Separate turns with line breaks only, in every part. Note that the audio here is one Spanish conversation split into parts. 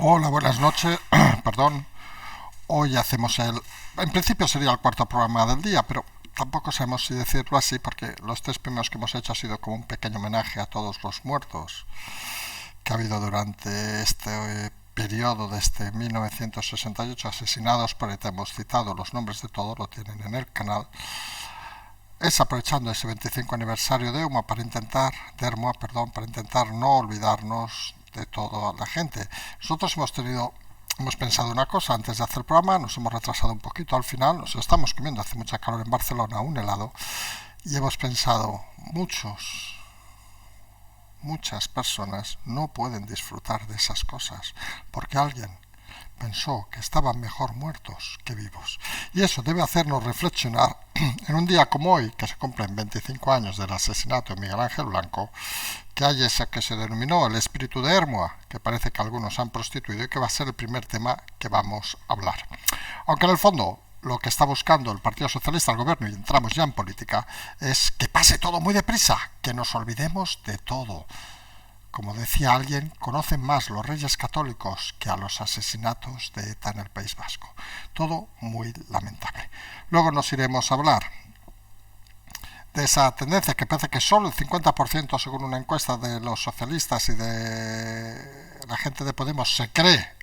Hola, buenas noches. Perdón. Hoy hacemos el... En principio sería el cuarto programa del día, pero tampoco sabemos si decirlo así porque los tres primeros que hemos hecho ha sido como un pequeño homenaje a todos los muertos que ha habido durante este periodo desde 1968 asesinados por ETA. Hemos citado los nombres de todos, lo tienen en el canal. Es aprovechando ese 25 aniversario de ERMUA para intentar no olvidarnos de toda la gente. Nosotros hemos pensado una cosa antes de hacer el programa, nos hemos retrasado un poquito al final, nos estamos comiendo, hace mucha calor en Barcelona, un helado, y hemos pensado, muchas personas no pueden disfrutar de esas cosas, porque alguien pensó que estaban mejor muertos que vivos. Y eso debe hacernos reflexionar en un día como hoy, que se cumplen 25 años del asesinato de Miguel Ángel Blanco, que hay ese que se denominó el espíritu de ERMUA, que parece que algunos han prostituido y que va a ser el primer tema que vamos a hablar. Aunque en el fondo lo que está buscando el Partido Socialista, el gobierno, y entramos ya en política, es que pase todo muy deprisa, que nos olvidemos de todo. Como decía alguien, conocen más los reyes católicos que a los asesinatos de ETA en el País Vasco. Todo muy lamentable. Luego nos iremos a hablar de esa tendencia que parece que solo el 50%, según una encuesta de los socialistas y de la gente de Podemos, se cree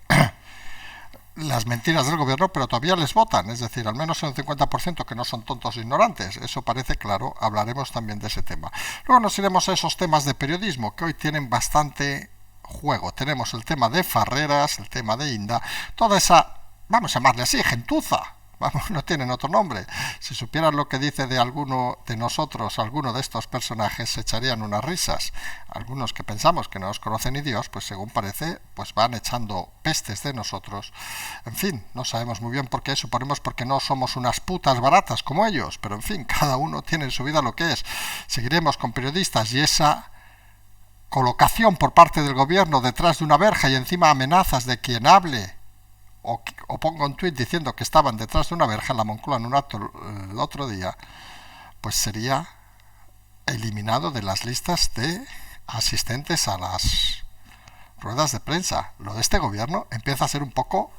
las mentiras del gobierno, pero todavía les votan, es decir, al menos en un 50% que no son tontos e ignorantes. Eso parece claro, hablaremos también de ese tema. Luego nos iremos a esos temas de periodismo que hoy tienen bastante juego. Tenemos el tema de Farreras, el tema de Inda, toda esa, vamos a llamarle así, gentuza. Vamos, no tienen otro nombre. Si supieran lo que dice de alguno de nosotros, alguno de estos personajes, se echarían unas risas. Algunos que pensamos que no nos conocen ni Dios, pues según parece, pues van echando pestes de nosotros. En fin, no sabemos muy bien por qué, suponemos porque no somos unas putas baratas como ellos, pero en fin, cada uno tiene en su vida lo que es. Seguiremos con periodistas y esa colocación por parte del gobierno detrás de una verja y encima amenazas de quien hable o ponga un tuit diciendo que estaban detrás de una verja en la Moncloa en un acto el otro día, pues sería eliminado de las listas de asistentes a las ruedas de prensa. Lo de este gobierno empieza a ser un poco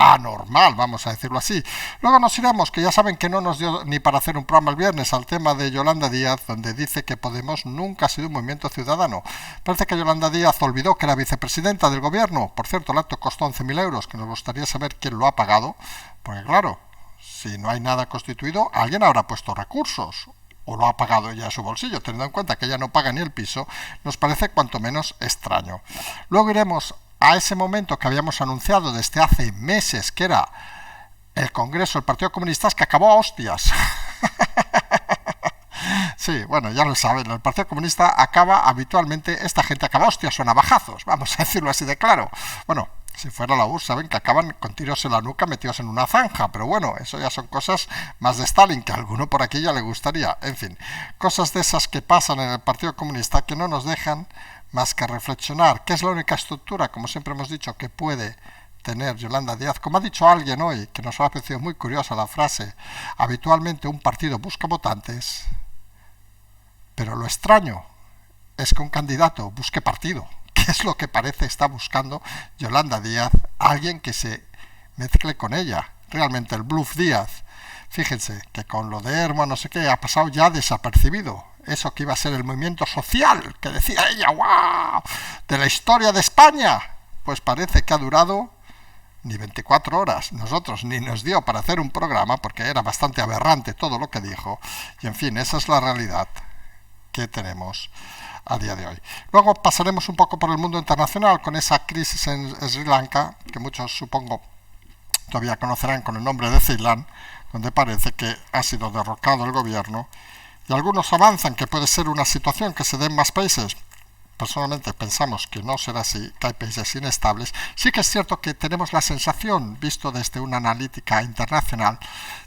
anormal, vamos a decirlo así. Luego nos iremos, que ya saben que no nos dio ni para hacer un programa el viernes, al tema de Yolanda Díaz, donde dice que Podemos nunca ha sido un movimiento ciudadano. Parece que Yolanda Díaz olvidó que era vicepresidenta del gobierno. Por cierto, el acto costó 11.000 euros, que nos gustaría saber quién lo ha pagado, porque claro, si no hay nada constituido, alguien habrá puesto recursos, o lo ha pagado ella a su bolsillo, teniendo en cuenta que ella no paga ni el piso, nos parece cuanto menos extraño. Luego iremos a ese momento que habíamos anunciado desde hace meses, que era el Congreso del Partido Comunista, que acabó a hostias. Sí, bueno, ya lo saben, el Partido Comunista acaba habitualmente, esta gente acaba a hostias o navajazos, vamos a decirlo así de claro. Bueno, si fuera la URSS, saben que acaban con tiros en la nuca metidos en una zanja, pero bueno, eso ya son cosas más de Stalin, que a alguno por aquí ya le gustaría. En fin, cosas de esas que pasan en el Partido Comunista que no nos dejan más que reflexionar, que es la única estructura, como siempre hemos dicho, que puede tener Yolanda Díaz. Como ha dicho alguien hoy, que nos ha parecido muy curiosa la frase, habitualmente un partido busca votantes, pero lo extraño es que un candidato busque partido, que es lo que parece está buscando Yolanda Díaz, alguien que se mezcle con ella. Realmente el bluff Díaz, fíjense que con lo de ERMUA no sé qué ha pasado ya desapercibido. Eso que iba a ser el movimiento social, que decía ella, ¡wow!, de la historia de España, pues parece que ha durado ni 24 horas. Nosotros ni nos dio para hacer un programa, porque era bastante aberrante todo lo que dijo, y en fin, esa es la realidad que tenemos a día de hoy. Luego pasaremos un poco por el mundo internacional con esa crisis en Sri Lanka, que muchos supongo todavía conocerán con el nombre de Ceilán, donde parece que ha sido derrocado el gobierno, y algunos avanzan que puede ser una situación que se dé en más países. Personalmente pensamos que no será así, que hay países inestables. Sí que es cierto que tenemos la sensación, visto desde una analítica internacional,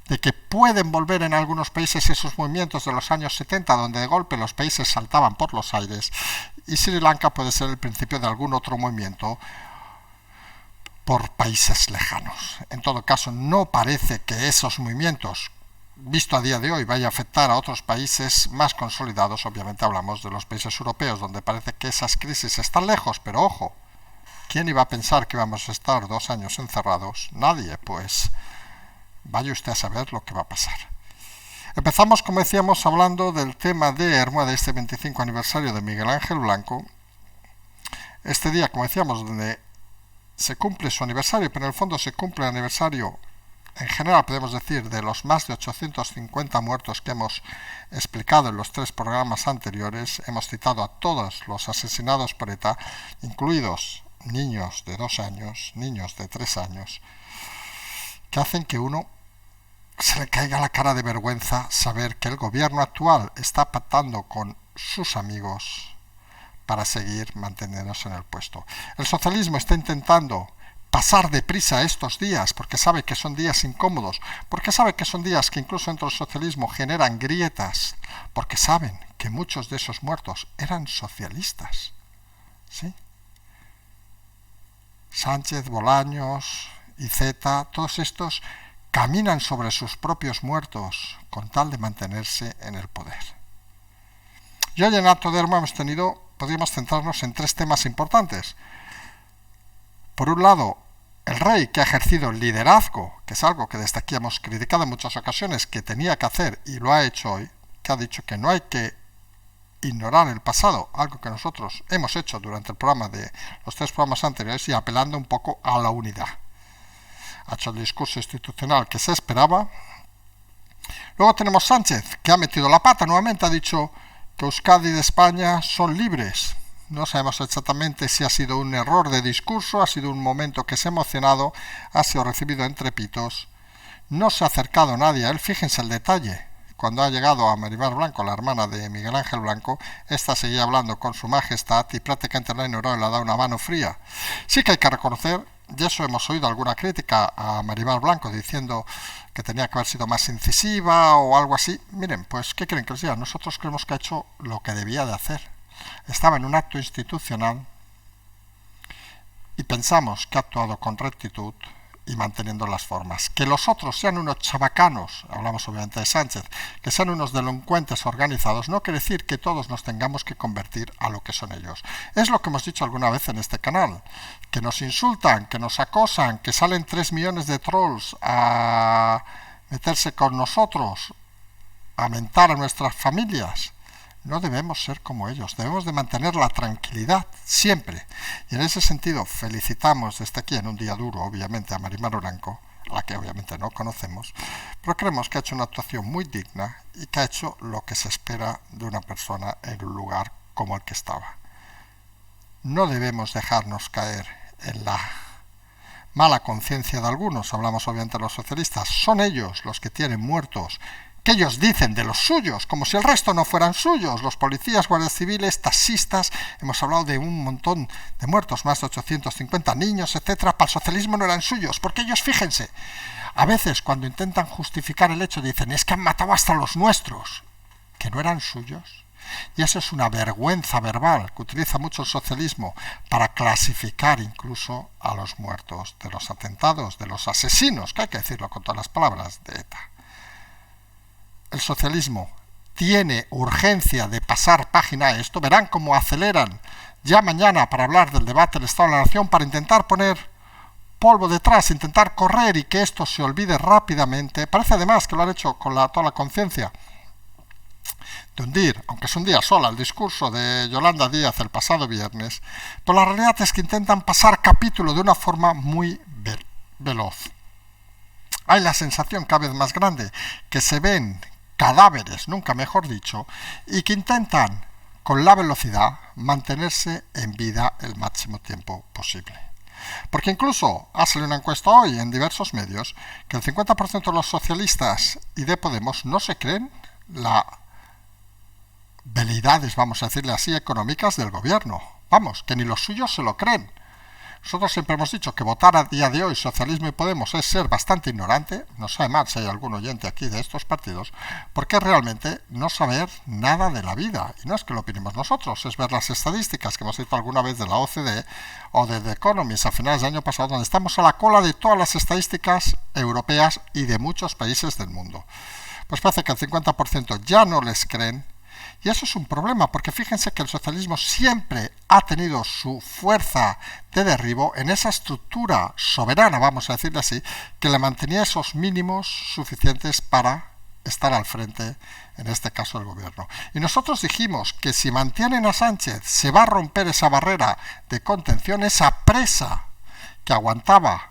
de que pueden volver en algunos países esos movimientos de los años 70, donde de golpe los países saltaban por los aires, y Sri Lanka puede ser el principio de algún otro movimiento por países lejanos. En todo caso, no parece que esos movimientos, visto a día de hoy, vaya a afectar a otros países más consolidados. Obviamente hablamos de los países europeos, donde parece que esas crisis están lejos, pero ojo, ¿Quién iba a pensar que íbamos a estar 2 años encerrados? Nadie, pues vaya usted a saber lo que va a pasar. Empezamos, como decíamos, hablando del tema de Hermua, de este 25 aniversario de Miguel Ángel Blanco. Este día, como decíamos, donde se cumple su aniversario, pero en el fondo se cumple el aniversario, en general podemos decir, de los más de 850 muertos que hemos explicado en los 3 programas anteriores. Hemos citado a todos los asesinados por ETA, incluidos niños de 2 años, niños de 3 años, que hacen que uno se le caiga la cara de vergüenza saber que el gobierno actual está pactando con sus amigos para seguir manteniéndose en el puesto. El socialismo está intentando pasar deprisa estos días porque sabe que son días incómodos, porque sabe que son días que incluso dentro del socialismo generan grietas, porque saben que muchos de esos muertos eran socialistas. ¿Sí? Sánchez, Bolaños, Iceta, todos estos caminan sobre sus propios muertos con tal de mantenerse en el poder. Y hoy en Acto de Hermua podríamos centrarnos en 3 temas importantes. Por un lado, el rey, que ha ejercido el liderazgo, que es algo que desde aquí hemos criticado en muchas ocasiones, que tenía que hacer y lo ha hecho hoy, que ha dicho que no hay que ignorar el pasado, algo que nosotros hemos hecho durante el programa de los 3 programas anteriores, y apelando un poco a la unidad. Ha hecho el discurso institucional que se esperaba. Luego tenemos Sánchez, que ha metido la pata nuevamente, ha dicho que Euskadi y España son libres. No sabemos exactamente si ha sido un error de discurso, ha sido un momento que se ha emocionado, ha sido recibido entre pitos. No se ha acercado nadie a él. Fíjense el detalle. Cuando ha llegado a Maribel Blanco, la hermana de Miguel Ángel Blanco, esta seguía hablando con su majestad y prácticamente la ha ignorado y le ha dado una mano fría. Sí que hay que reconocer, y eso hemos oído alguna crítica a Maribel Blanco diciendo que tenía que haber sido más incisiva o algo así. Miren, pues, ¿qué creen que os diga? Nosotros creemos que ha hecho lo que debía de hacer. Estaba en un acto institucional y pensamos que ha actuado con rectitud y manteniendo las formas. Que los otros sean unos chabacanos, hablamos obviamente de Sánchez, que sean unos delincuentes organizados, no quiere decir que todos nos tengamos que convertir a lo que son ellos. Es lo que hemos dicho alguna vez en este canal, que nos insultan, que nos acosan, que salen 3 millones de trolls a meterse con nosotros, a mentar a nuestras familias. No debemos ser como ellos, debemos de mantener la tranquilidad siempre. Y en ese sentido felicitamos desde aquí, en un día duro, obviamente, a Maribel Blanco, a la que obviamente no conocemos, pero creemos que ha hecho una actuación muy digna y que ha hecho lo que se espera de una persona en un lugar como el que estaba. No debemos dejarnos caer en la mala conciencia de algunos, hablamos obviamente de los socialistas, son ellos los que tienen muertos, que ellos dicen de los suyos, como si el resto no fueran suyos, los policías, guardias civiles, taxistas. Hemos hablado de un montón de muertos, más de 850 niños, etcétera. Para el socialismo no eran suyos, porque ellos, fíjense, a veces cuando intentan justificar el hecho dicen, es que han matado hasta los nuestros, que no eran suyos. Y eso es una vergüenza verbal que utiliza mucho el socialismo para clasificar incluso a los muertos de los atentados, de los asesinos, que hay que decirlo con todas las palabras, de ETA. El socialismo tiene urgencia de pasar página a esto. Verán cómo aceleran ya mañana para hablar del debate del Estado de la Nación, para intentar poner polvo detrás, intentar correr y que esto se olvide rápidamente. Parece además que lo han hecho con toda la conciencia de hundir, aunque es un día sola, el discurso de Yolanda Díaz el pasado viernes, pero la realidad es que intentan pasar capítulo de una forma muy veloz. Hay la sensación cada vez más grande que se ven cadáveres, nunca mejor dicho, y que intentan, con la velocidad, mantenerse en vida el máximo tiempo posible. Porque incluso ha salido una encuesta hoy en diversos medios que el 50% de los socialistas y de Podemos no se creen las veleidades, vamos a decirle así, económicas del gobierno. Vamos, que ni los suyos se lo creen. Nosotros siempre hemos dicho que votar a día de hoy socialismo y Podemos es ser bastante ignorante, no sabe mal si hay algún oyente aquí de estos partidos, porque realmente no saber nada de la vida. Y no es que lo opinemos nosotros, es ver las estadísticas que hemos visto alguna vez de la OCDE o de The Economist a finales del año pasado, donde estamos a la cola de todas las estadísticas europeas y de muchos países del mundo. Pues parece que el 50% ya no les creen Y eso es un problema, porque fíjense que el socialismo siempre ha tenido su fuerza de derribo en esa estructura soberana, vamos a decirle así, que le mantenía esos mínimos suficientes para estar al frente, en este caso el gobierno. Y nosotros dijimos que si mantienen a Sánchez se va a romper esa barrera de contención, esa presa que aguantaba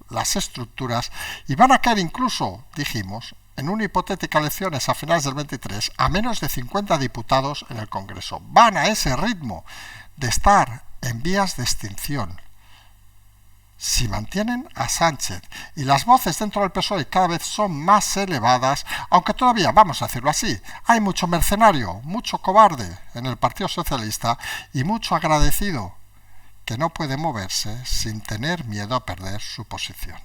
las estructuras, y van a caer incluso, dijimos, en una hipotética elecciones a finales del 23, a menos de 50 diputados en el Congreso. Van a ese ritmo de estar en vías de extinción. Si mantienen a Sánchez, y las voces dentro del PSOE cada vez son más elevadas, aunque todavía, vamos a decirlo así, hay mucho mercenario, mucho cobarde en el Partido Socialista y mucho agradecido que no puede moverse sin tener miedo a perder su posición.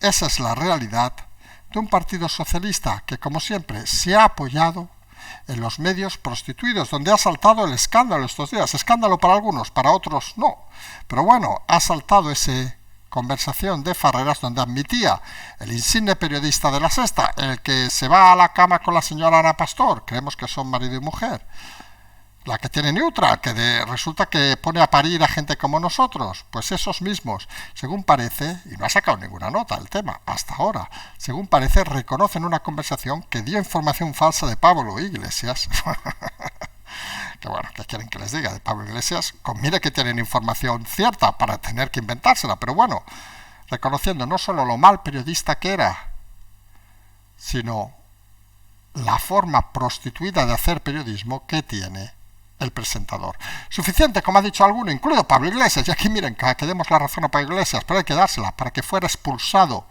Esa es la realidad de un partido socialista que, como siempre, se ha apoyado en los medios prostituidos, donde ha saltado el escándalo estos días. Escándalo para algunos, para otros no. Pero bueno, ha saltado esa conversación de Ferreras donde admitía el insigne periodista de La Sexta, el que se va a la cama con la señora Ana Pastor, creemos que son marido y mujer, la que tiene Neutral, que resulta que pone a parir a gente como nosotros, pues esos mismos, según parece, y no ha sacado ninguna nota del tema hasta ahora, según parece reconocen una conversación que dio información falsa de Pablo Iglesias, que bueno, ¿qué quieren que les diga de Pablo Iglesias? Mire que tienen información cierta para tener que inventársela, pero bueno, reconociendo no solo lo mal periodista que era, sino la forma prostituida de hacer periodismo que tiene el presentador. Suficiente, como ha dicho alguno, incluido Pablo Iglesias, y aquí miren, que demos la razón a Pablo Iglesias, pero hay que dársela, para que fuera expulsado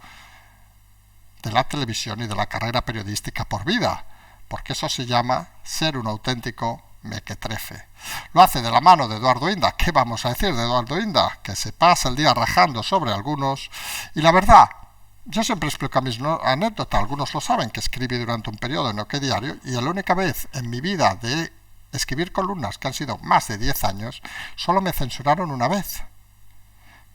de la televisión y de la carrera periodística por vida, porque eso se llama ser un auténtico mequetrefe. Lo hace de la mano de Eduardo Inda. ¿Qué vamos a decir de Eduardo Inda? Que se pasa el día rajando sobre algunos, y la verdad, yo siempre explico mis anécdotas, algunos lo saben, que escribí durante un periodo en OK Diario, y la única vez en mi vida de escribir columnas, que han sido más de 10 años, solo me censuraron una vez,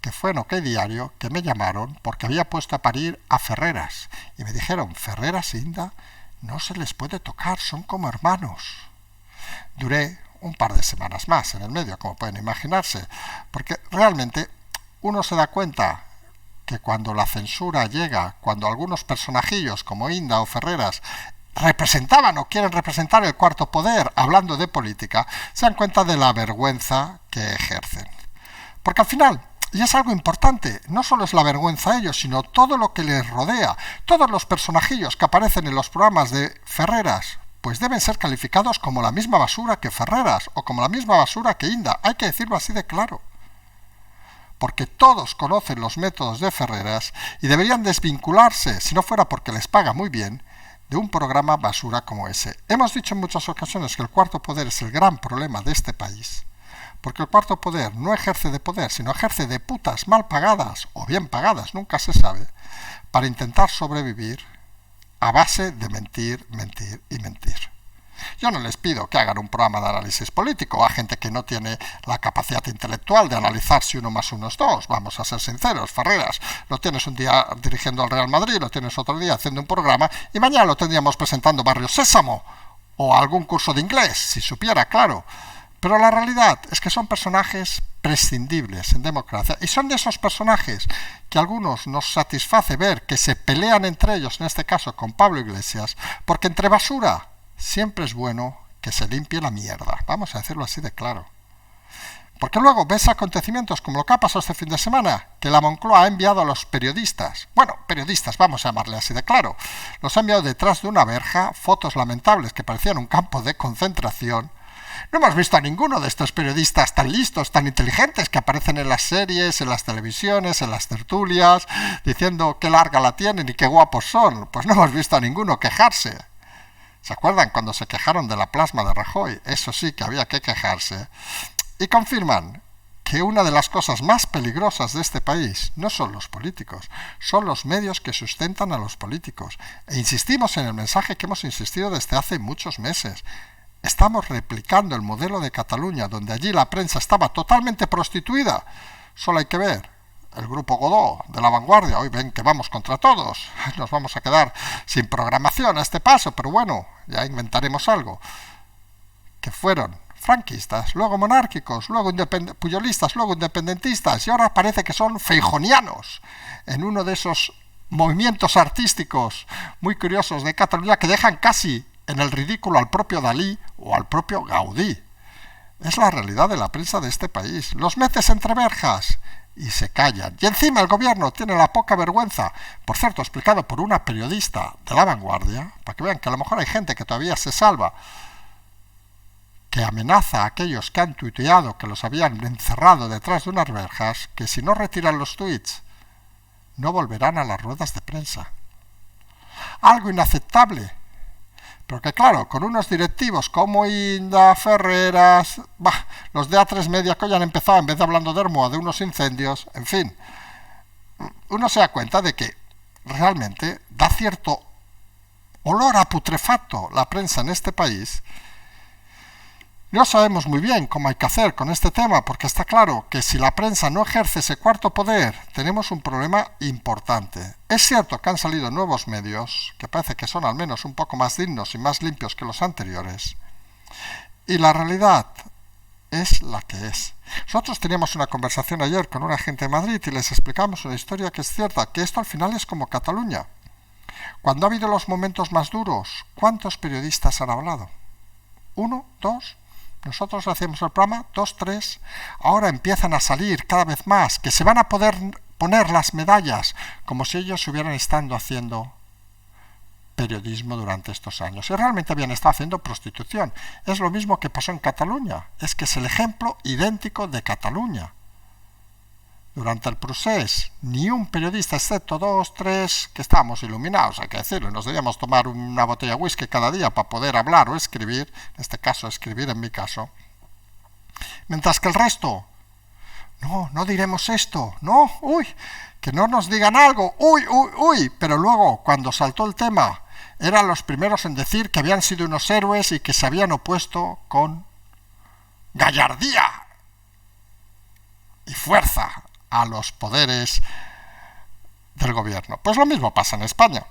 que fue en OK Diario, que me llamaron porque había puesto a parir a Ferreras, y me dijeron, Ferreras e Inda no se les puede tocar, son como hermanos. Duré un par de semanas más en el medio, como pueden imaginarse, porque realmente uno se da cuenta que cuando la censura llega, cuando algunos personajillos como Inda o Ferreras representaban o quieren representar el cuarto poder hablando de política, se dan cuenta de la vergüenza que ejercen. Porque al final, y es algo importante, no solo es la vergüenza a ellos, sino todo lo que les rodea, todos los personajillos que aparecen en los programas de Ferreras, pues deben ser calificados como la misma basura que Ferreras o como la misma basura que Inda, hay que decirlo así de claro. Porque todos conocen los métodos de Ferreras y deberían desvincularse, si no fuera porque les paga muy bien, de un programa basura como ese. Hemos dicho en muchas ocasiones que el cuarto poder es el gran problema de este país, porque el cuarto poder no ejerce de poder, sino ejerce de putas mal pagadas o bien pagadas, nunca se sabe, para intentar sobrevivir a base de mentir, mentir y mentir. Yo no les pido que hagan un programa de análisis político a gente que no tiene la capacidad intelectual de analizar si 1 más 1 es 2. Vamos a ser sinceros, Ferreras, lo tienes un día dirigiendo al Real Madrid, lo tienes otro día haciendo un programa y mañana lo tendríamos presentando Barrio Sésamo o algún curso de inglés, si supiera, claro. Pero la realidad es que son personajes prescindibles en democracia y son de esos personajes que a algunos nos satisface ver que se pelean entre ellos, en este caso con Pablo Iglesias, porque entre basura siempre es bueno que se limpie la mierda, vamos a decirlo así de claro. Porque luego ves acontecimientos como lo que ha pasado este fin de semana, que la Moncloa ha enviado a los periodistas, bueno, periodistas, vamos a llamarle así de claro, los ha enviado detrás de una verja, fotos lamentables que parecían un campo de concentración. No hemos visto a ninguno de estos periodistas tan listos, tan inteligentes, que aparecen en las series, en las televisiones, en las tertulias, diciendo qué larga la tienen y qué guapos son. Pues no hemos visto a ninguno quejarse. ¿Se acuerdan cuando se quejaron de la plasma de Rajoy? Eso sí que había que quejarse. Y confirman que una de las cosas más peligrosas de este país no son los políticos, son los medios que sustentan a los políticos. E insistimos en el mensaje que hemos insistido desde hace muchos meses. Estamos replicando el modelo de Cataluña, donde allí la prensa estaba totalmente prostituida. Solo hay que ver el grupo Godó de La Vanguardia, hoy ven que vamos contra todos, nos vamos a quedar sin programación a este paso, pero bueno, ya inventaremos algo, que fueron franquistas, luego monárquicos, luego puyolistas, luego independentistas, y ahora parece que son feijonianos, en uno de esos movimientos artísticos muy curiosos de Cataluña que dejan casi en el ridículo al propio Dalí o al propio Gaudí. Es la realidad de la prensa de este país. Los metes entre verjas y se callan. Y encima el gobierno tiene la poca vergüenza, por cierto, explicado por una periodista de La Vanguardia, para que vean que a lo mejor hay gente que todavía se salva, que amenaza a aquellos que han tuiteado que los habían encerrado detrás de unas verjas, que si no retiran los tuits, no volverán a las ruedas de prensa. Algo inaceptable. Pero que claro, con unos directivos como Inda, Ferreras, los de A3 Media que hoy han empezado, en vez de hablando de Hermoa, de unos incendios, en fin, uno se da cuenta de que realmente da cierto olor a putrefacto la prensa en este país. No sabemos muy bien cómo hay que hacer con este tema, porque está claro que si la prensa no ejerce ese cuarto poder, tenemos un problema importante. Es cierto que han salido nuevos medios, que parece que son al menos un poco más dignos y más limpios que los anteriores, y la realidad es la que es. Nosotros teníamos una conversación ayer con una gente de Madrid y les explicamos una historia que es cierta, que esto al final es como Cataluña. Cuando ha habido los momentos más duros, ¿cuántos periodistas han hablado? ¿1, 2? Nosotros hacemos el programa 2, 3, ahora empiezan a salir cada vez más, que se van a poder poner las medallas, como si ellos hubieran estado haciendo periodismo durante estos años. Y realmente habían estado haciendo prostitución. Es lo mismo que pasó en Cataluña, es que es el ejemplo idéntico de Cataluña. Durante el procés, ni un periodista, excepto 2, 3, que estábamos iluminados, hay que decirlo, nos debíamos tomar una botella de whisky cada día para poder hablar o escribir, en este caso escribir en mi caso, mientras que el resto, no diremos esto, no, que no nos digan algo, pero luego, cuando saltó el tema, eran los primeros en decir que habían sido unos héroes y que se habían opuesto con gallardía y fuerza a los poderes del gobierno. Pues lo mismo pasa en España.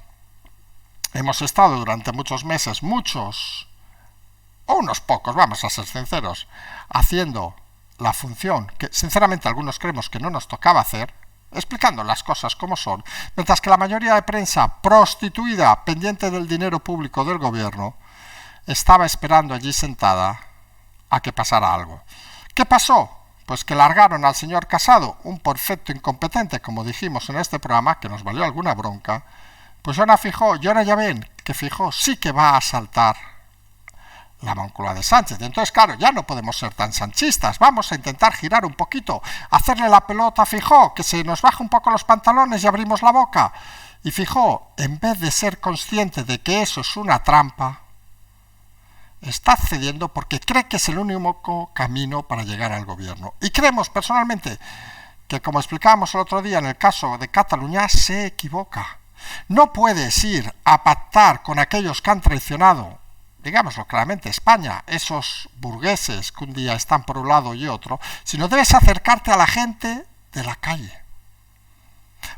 Hemos estado durante muchos meses, o unos pocos, vamos a ser sinceros, haciendo la función que sinceramente algunos creemos que no nos tocaba hacer, explicando las cosas como son, mientras que la mayoría de prensa prostituida, pendiente del dinero público del gobierno, estaba esperando allí sentada a que pasara algo. ¿Qué pasó? Pues que largaron al señor Casado, un perfecto incompetente, como dijimos en este programa, que nos valió alguna bronca, pues ahora ya ven que Feijóo sí que va a asaltar la Moncloa de Sánchez. Entonces, claro, ya no podemos ser tan sanchistas, vamos a intentar girar un poquito, hacerle la pelota a Feijóo, que se nos baja un poco los pantalones y abrimos la boca. Y Feijóo, en vez de ser consciente de que eso es una trampa, está cediendo porque cree que es el único camino para llegar al gobierno. Y creemos personalmente que, como explicábamos el otro día en el caso de Cataluña, se equivoca. No puedes ir a pactar con aquellos que han traicionado, digámoslo claramente, España, esos burgueses que un día están por un lado y otro, sino debes acercarte a la gente de la calle.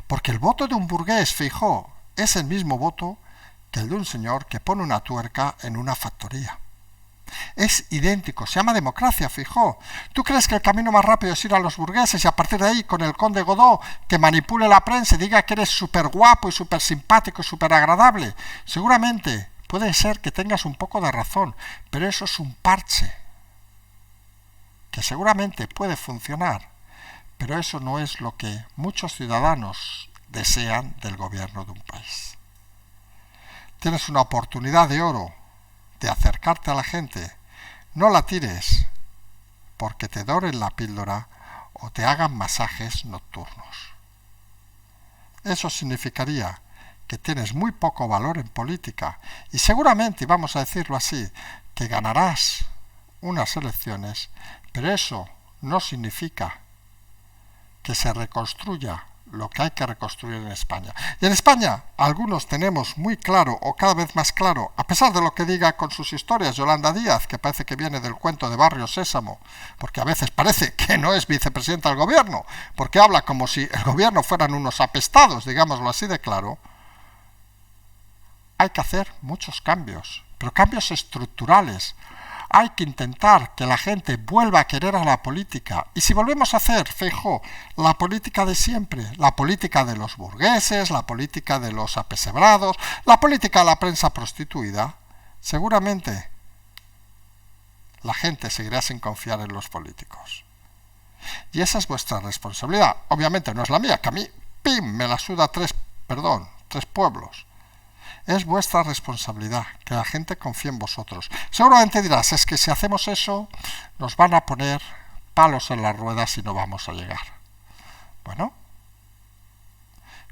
Porque el voto de un burgués, Feijóo, es el mismo voto que el de un señor que pone una tuerca en una factoría. Es idéntico, se llama democracia, Feijóo. ¿Tú crees que el camino más rápido es ir a los burgueses y a partir de ahí con el conde Godó que manipule la prensa y diga que eres súper guapo y súper simpático y súper agradable? Seguramente puede ser que tengas un poco de razón, pero eso es un parche que seguramente puede funcionar, pero eso no es lo que muchos ciudadanos desean del gobierno de un país. Tienes una oportunidad de oro de acercarte a la gente, no la tires porque te doren la píldora o te hagan masajes nocturnos. Eso significaría que tienes muy poco valor en política y seguramente, vamos a decirlo así, que ganarás unas elecciones, pero eso no significa que se reconstruya lo que hay que reconstruir en España. Y en España algunos tenemos muy claro, o cada vez más claro, a pesar de lo que diga con sus historias Yolanda Díaz, que parece que viene del cuento de Barrio Sésamo, porque a veces parece que no es vicepresidenta del gobierno, porque habla como si el gobierno fueran unos apestados, digámoslo así de claro. Hay que hacer muchos cambios, pero cambios estructurales. Hay que intentar que la gente vuelva a querer a la política. Y si volvemos a hacer, Feijóo, la política de siempre, la política de los burgueses, la política de los apesebrados, la política de la prensa prostituida, seguramente la gente seguirá sin confiar en los políticos. Y esa es vuestra responsabilidad. Obviamente no es la mía, que a mí, ¡pim!, me la suda tres pueblos. Es vuestra responsabilidad, que la gente confíe en vosotros. Seguramente dirás, es que si hacemos eso, nos van a poner palos en las ruedas y no vamos a llegar. Bueno,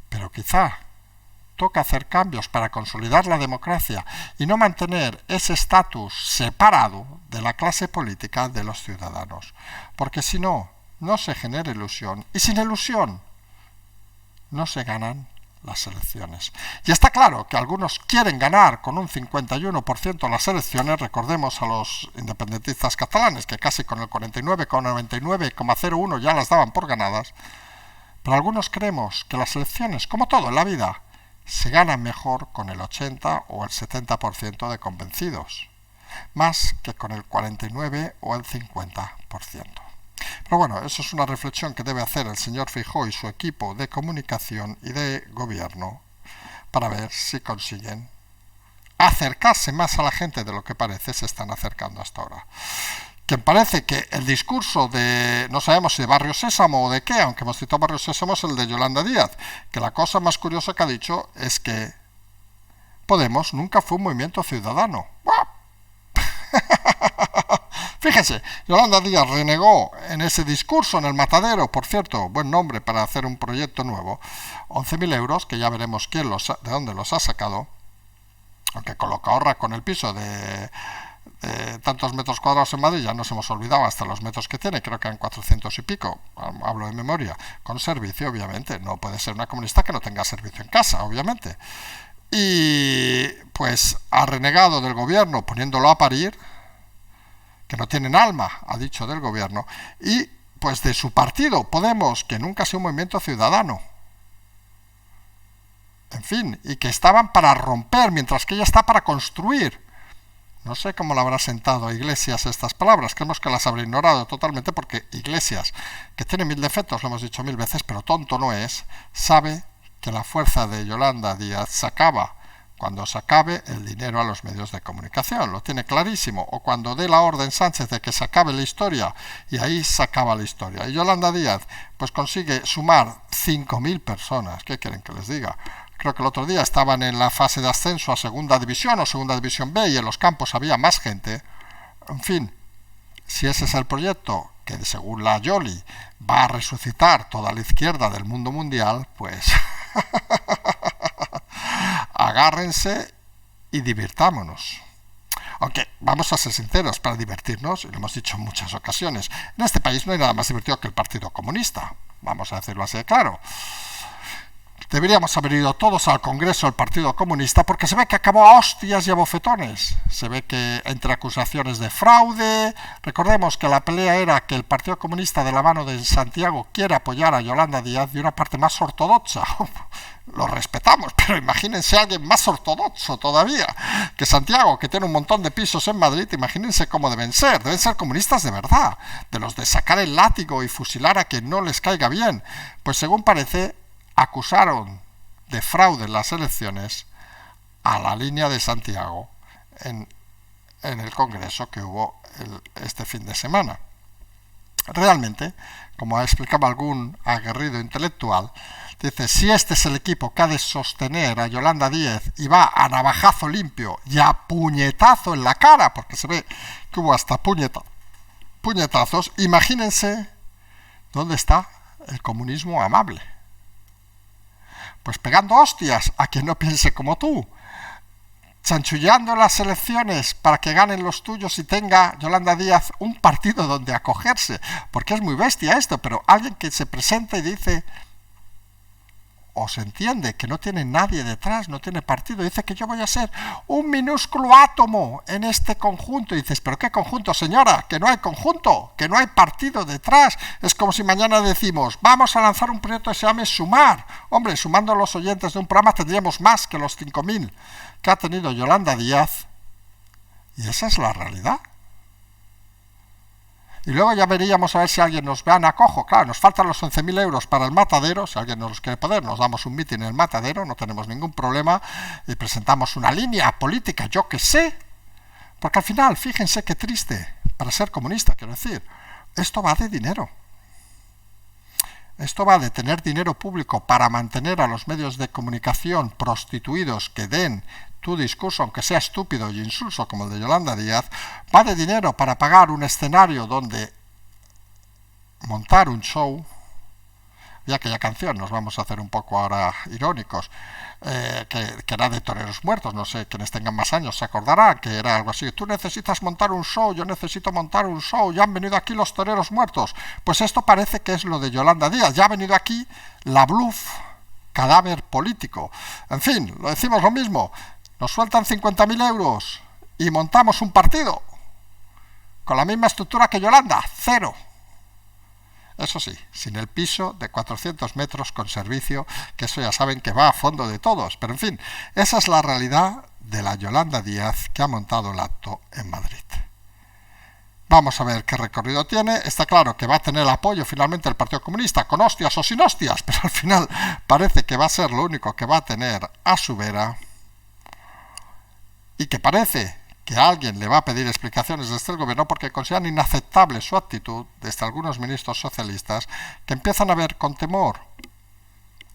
pero quizá toca hacer cambios para consolidar la democracia y no mantener ese estatus separado de la clase política de los ciudadanos. Porque si no, no se genera ilusión. Y sin ilusión, no se ganan las elecciones. Y está claro que algunos quieren ganar con un 51% las elecciones. Recordemos a los independentistas catalanes, que casi con el 49,99,01 ya las daban por ganadas. Pero algunos creemos que las elecciones, como todo en la vida, se ganan mejor con el 80 o el 70% de convencidos, más que con el 49 o el 50%. Pero bueno, eso es una reflexión que debe hacer el señor Feijóo y su equipo de comunicación y de gobierno para ver si consiguen acercarse más a la gente de lo que parece se están acercando hasta ahora. Que parece que el discurso de, no sabemos si de Barrio Sésamo o de qué, aunque hemos citado Barrio Sésamo, es el de Yolanda Díaz, que la cosa más curiosa que ha dicho es que Podemos nunca fue un movimiento ciudadano. Fíjense, Yolanda Díaz renegó en ese discurso en el Matadero, por cierto, buen nombre para hacer un proyecto nuevo, 11.000 euros, que ya veremos de dónde los ha sacado, aunque con lo que ahorra con el piso de tantos metros cuadrados en Madrid, ya nos hemos olvidado hasta los metros que tiene, creo que eran 400 y pico, hablo de memoria, con servicio, obviamente, no puede ser una comunista que no tenga servicio en casa, obviamente. Y pues ha renegado del gobierno poniéndolo a parir, que no tienen alma, ha dicho del gobierno, y pues de su partido, Podemos, que nunca ha sido un movimiento ciudadano. En fin, y que estaban para romper, mientras que ella está para construir. No sé cómo le habrá sentado a Iglesias estas palabras, creemos que las habrá ignorado totalmente, porque Iglesias, que tiene 1000 defectos, lo hemos dicho 1000 veces, pero tonto no es, sabe que la fuerza de Yolanda Díaz se acaba cuando se acabe el dinero a los medios de comunicación, lo tiene clarísimo, o cuando dé la orden Sánchez de que se acabe la historia, y ahí se acaba la historia. Y Yolanda Díaz pues consigue sumar 5.000 personas, ¿qué quieren que les diga? Creo que el otro día estaban en la fase de ascenso a segunda división o segunda división B y en los campos había más gente. En fin, si ese es el proyecto que según la Yoli va a resucitar toda la izquierda del mundo mundial, pues agárrense y divirtámonos. Aunque vamos a ser sinceros, para divertirnos, y lo hemos dicho en muchas ocasiones, en este país no hay nada más divertido que el Partido Comunista, vamos a decirlo así de claro. Deberíamos haber ido todos al Congreso del Partido Comunista porque se ve que acabó a hostias y a bofetones. Se ve que entre acusaciones de fraude, recordemos que la pelea era que el Partido Comunista de la mano de Santiago quiere apoyar a Yolanda Díaz de una parte más ortodoxa. Lo respetamos, pero imagínense a alguien más ortodoxo todavía que Santiago, que tiene un montón de pisos en Madrid. Imagínense cómo deben ser comunistas de verdad, de los de sacar el látigo y fusilar a quien no les caiga bien. Pues según parece, acusaron de fraude en las elecciones a la línea de Santiago en el Congreso que hubo este fin de semana. Realmente, como ha explicado algún aguerrido intelectual, dice, si este es el equipo que ha de sostener a Yolanda Díaz y va a navajazo limpio y a puñetazo en la cara, porque se ve que hubo hasta puñetazos, imagínense dónde está el comunismo amable. Pues pegando hostias a quien no piense como tú, chanchullando las elecciones para que ganen los tuyos y tenga Yolanda Díaz un partido donde acogerse, porque es muy bestia esto, pero alguien que se presenta y dice, o se entiende que no tiene nadie detrás, no tiene partido. Dice que yo voy a ser un minúsculo átomo en este conjunto. Y dices, ¿pero qué conjunto, señora? Que no hay conjunto, que no hay partido detrás. Es como si mañana decimos, vamos a lanzar un proyecto que se llame Sumar. Hombre, sumando los oyentes de un programa tendríamos más que los 5.000 que ha tenido Yolanda Díaz. Y esa es la realidad. Y luego ya veríamos a ver si alguien nos vean a cojo. Claro, nos faltan los 11.000 euros para el matadero. Si alguien nos los quiere poner, nos damos un mitin en el matadero, no tenemos ningún problema. Y presentamos una línea política, yo que sé. Porque al final, fíjense qué triste, para ser comunista, quiero decir, esto va de dinero. Esto va de tener dinero público para mantener a los medios de comunicación prostituidos que den tu discurso, aunque sea estúpido y insulso como el de Yolanda Díaz. Va de dinero para pagar un escenario donde montar un show. Y aquella canción, nos vamos a hacer un poco ahora irónicos, que era de Toreros Muertos, no sé, quienes tengan más años se acordarán, que era algo así, tú necesitas montar un show, yo necesito montar un show, ya han venido aquí los Toreros Muertos. Pues esto parece que es lo de Yolanda Díaz, ya ha venido aquí la bluff, cadáver político. En fin, lo decimos lo mismo, nos sueltan 50.000 euros y montamos un partido con la misma estructura que Yolanda, cero. Eso sí, sin el piso de 400 metros con servicio, que eso ya saben que va a fondo de todos. Pero en fin, esa es la realidad de la Yolanda Díaz que ha montado el acto en Madrid. Vamos a ver qué recorrido tiene. Está claro que va a tener el apoyo finalmente del Partido Comunista, con hostias o sin hostias, pero al final parece que va a ser lo único que va a tener a su vera y que parece que alguien le va a pedir explicaciones desde el gobierno porque consideran inaceptable su actitud desde algunos ministros socialistas que empiezan a ver con temor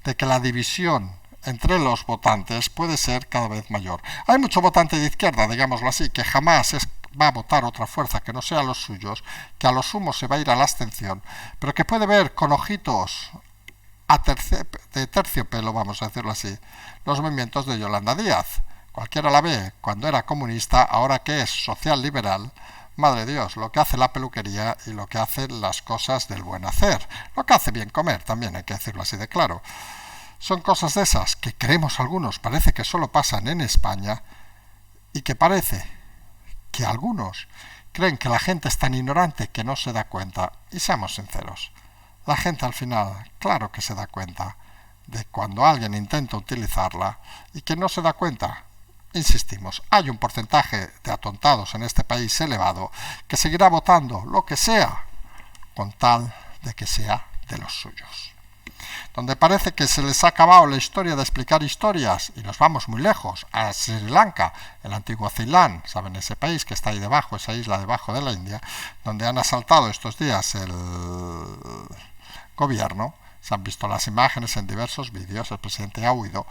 de que la división entre los votantes puede ser cada vez mayor. Hay mucho votante de izquierda, digámoslo así, que jamás va a votar otra fuerza que no sea los suyos, que a lo sumo se va a ir a la abstención, pero que puede ver con ojitos de terciopelo, vamos a decirlo así, los movimientos de Yolanda Díaz. Cualquiera la ve cuando era comunista, ahora que es social liberal, madre de Dios, lo que hace la peluquería y lo que hacen las cosas del buen hacer, lo que hace bien comer también, hay que decirlo así de claro. Son cosas de esas que creemos algunos, parece que solo pasan en España y que parece que algunos creen que la gente es tan ignorante que no se da cuenta. Y seamos sinceros, la gente al final, claro que se da cuenta de cuando alguien intenta utilizarla y que no se da cuenta. Insistimos, hay un porcentaje de atontados en este país elevado que seguirá votando lo que sea con tal de que sea de los suyos. Donde parece que se les ha acabado la historia de explicar historias y nos vamos muy lejos, a Sri Lanka, el antiguo Ceilán, saben, ese país que está ahí debajo, esa isla debajo de la India, donde han asaltado estos días el gobierno, se han visto las imágenes en diversos vídeos, el presidente ha huido,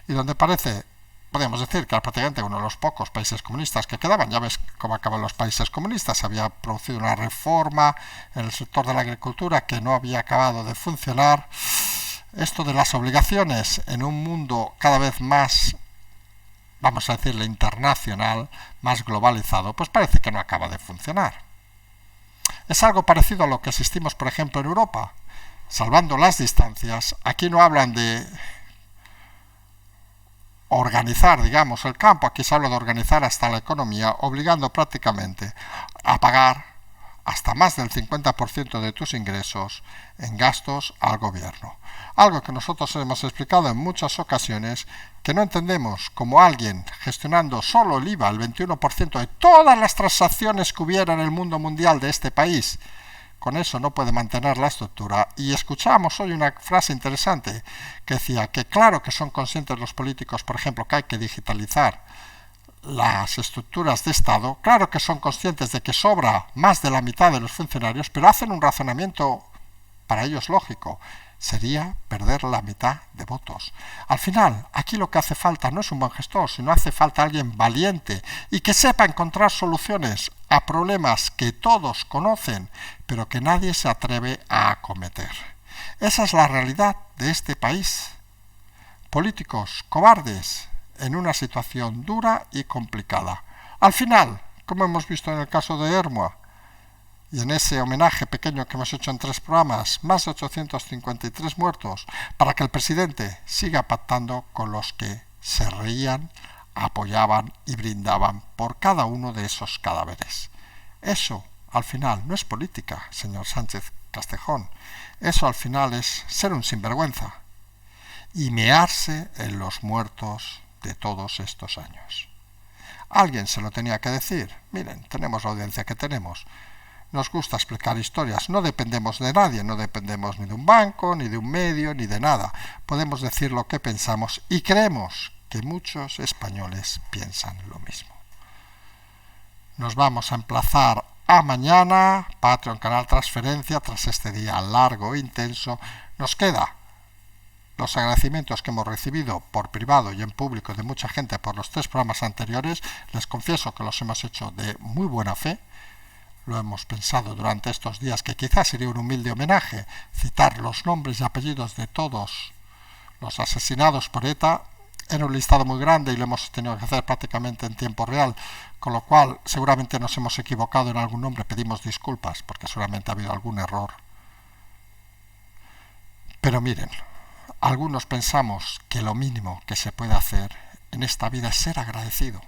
y donde parece, podríamos decir que era prácticamente uno de los pocos países comunistas que quedaban. Ya ves cómo acaban los países comunistas. Se había producido una reforma en el sector de la agricultura que no había acabado de funcionar. Esto de las obligaciones en un mundo cada vez más, vamos a decirle, internacional, más globalizado, pues parece que no acaba de funcionar. Es algo parecido a lo que asistimos, por ejemplo, en Europa. Salvando las distancias, aquí no hablan de organizar, digamos, el campo, aquí se habla de organizar hasta la economía, obligando prácticamente a pagar hasta más del 50% de tus ingresos en gastos al gobierno. Algo que nosotros hemos explicado en muchas ocasiones, que no entendemos como alguien gestionando solo el IVA, el 21% de todas las transacciones que hubiera en el mundo mundial de este país, con eso no puede mantener la estructura. Y escuchamos hoy una frase interesante que decía que claro que son conscientes los políticos, por ejemplo, que hay que digitalizar las estructuras de Estado, claro que son conscientes de que sobra más de la mitad de los funcionarios, pero hacen un razonamiento para ellos lógico. Sería perder la mitad de votos. Al final, aquí lo que hace falta no es un buen gestor, sino hace falta alguien valiente y que sepa encontrar soluciones a problemas que todos conocen, pero que nadie se atreve a acometer. Esa es la realidad de este país. Políticos cobardes en una situación dura y complicada. Al final, como hemos visto en el caso de Ermua, Y en ese homenaje pequeño que hemos hecho en 3 programas, más de 853 muertos, para que el presidente siga pactando con los que se reían, apoyaban y brindaban por cada uno de esos cadáveres. Eso, al final, no es política, señor Sánchez Castejón. Eso, al final, es ser un sinvergüenza y mearse en los muertos de todos estos años. Alguien se lo tenía que decir. Miren, tenemos la audiencia que tenemos. Nos gusta explicar historias. No dependemos de nadie, no dependemos ni de un banco, ni de un medio, ni de nada. Podemos decir lo que pensamos y creemos que muchos españoles piensan lo mismo. Nos vamos a emplazar a mañana, Patreon, canal Transferencia, tras este día largo e intenso. Nos queda los agradecimientos que hemos recibido por privado y en público de mucha gente por los 3 programas anteriores. Les confieso que los hemos hecho de muy buena fe. Lo hemos pensado durante estos días que quizás sería un humilde homenaje citar los nombres y apellidos de todos los asesinados por ETA. Era un listado muy grande y lo hemos tenido que hacer prácticamente en tiempo real, con lo cual seguramente nos hemos equivocado en algún nombre. Pedimos disculpas porque seguramente ha habido algún error. Pero miren, algunos pensamos que lo mínimo que se puede hacer en esta vida es ser agradecido.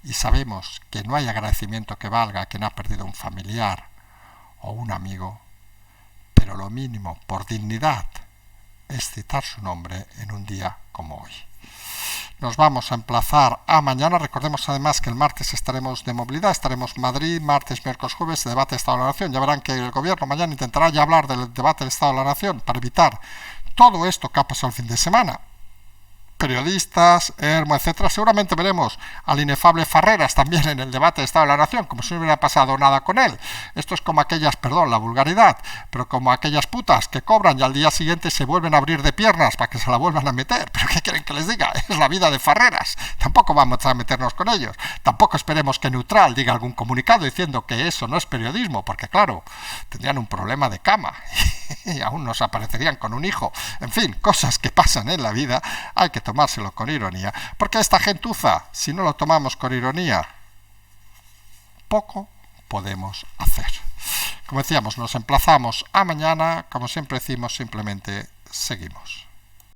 Y sabemos que no hay agradecimiento que valga a quien ha perdido un familiar o un amigo, pero lo mínimo, por dignidad, es citar su nombre en un día como hoy. Nos vamos a emplazar a mañana. Recordemos además que el martes estaremos de movilidad, estaremos en Madrid, martes, miércoles, jueves, debate de Estado de la Nación. Ya verán que el gobierno mañana intentará ya hablar del debate del Estado de la Nación para evitar todo esto que ha pasado el fin de semana. Periodistas, Hermo, etcétera. Seguramente veremos al inefable Farreras también en el debate de Estado de la Nación, como si no hubiera pasado nada con él. Esto es como aquellas, perdón, la vulgaridad, pero como aquellas putas que cobran y al día siguiente se vuelven a abrir de piernas para que se la vuelvan a meter. ¿Pero qué quieren que les diga? Es la vida de Farreras. Tampoco vamos a meternos con ellos. Tampoco esperemos que Neutral diga algún comunicado diciendo que eso no es periodismo, porque claro, tendrían un problema de cama y aún nos aparecerían con un hijo. En fin, cosas que pasan en la vida. Hay que tomárselo con ironía, porque esta gentuza, si no lo tomamos con ironía, poco podemos hacer. Como decíamos, nos emplazamos a mañana. Como siempre decimos, simplemente seguimos.